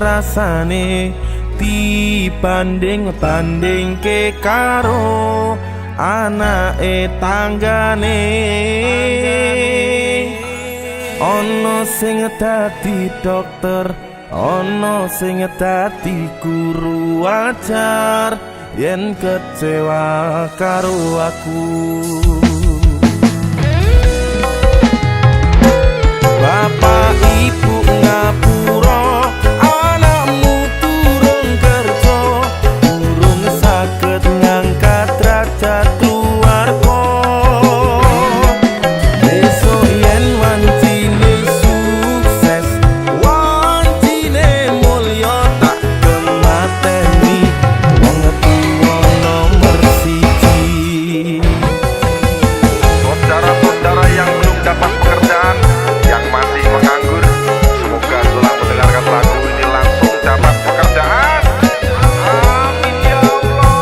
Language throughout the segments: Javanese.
rasane dibanding-bandingke karo anake tanggane. Ono sing dadi dokter, ono sing dadi guru ajar, yen kecewa karo aku. Bapak ibu ngapura, anakmu turun kerja, durung saged ngangkat derajat keluarga. Besok yen wancine sukses, wancine mulya, tak kemateni wong tuwa nomor siji. Saudara-saudara yang belum dapat pekerjaan, yang masih menganggur, semoga setelah mendengarkan lagu ini langsung dapat pekerjaan. Amin ya Allah.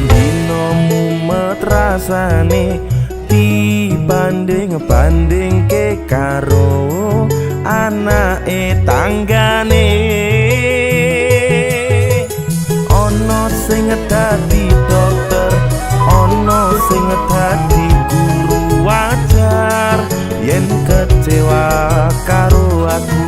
Dino mumet rasane dibanding-bandingke karo anake tanggane. Ono sing dadi dokter, ono sing dadi guru ajar, yen kecewa karo aku.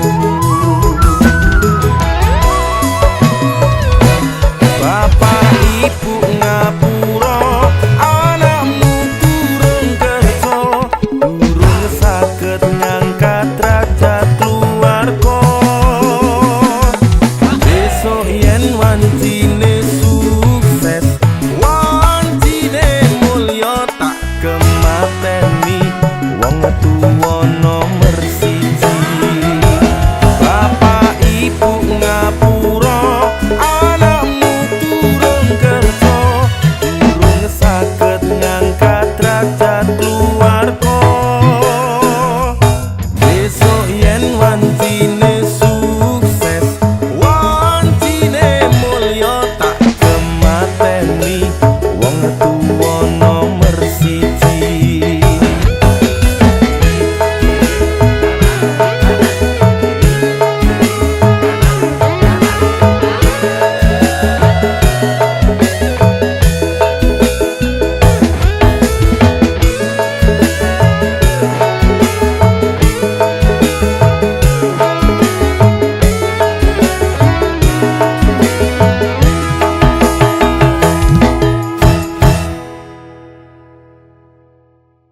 Bapak ibu ngapura, anakmu turun kerja, durung saged ngangkat derajat keluarga. Besok yen wancine sukses, wancine mulya, tak kemateni wong tuwa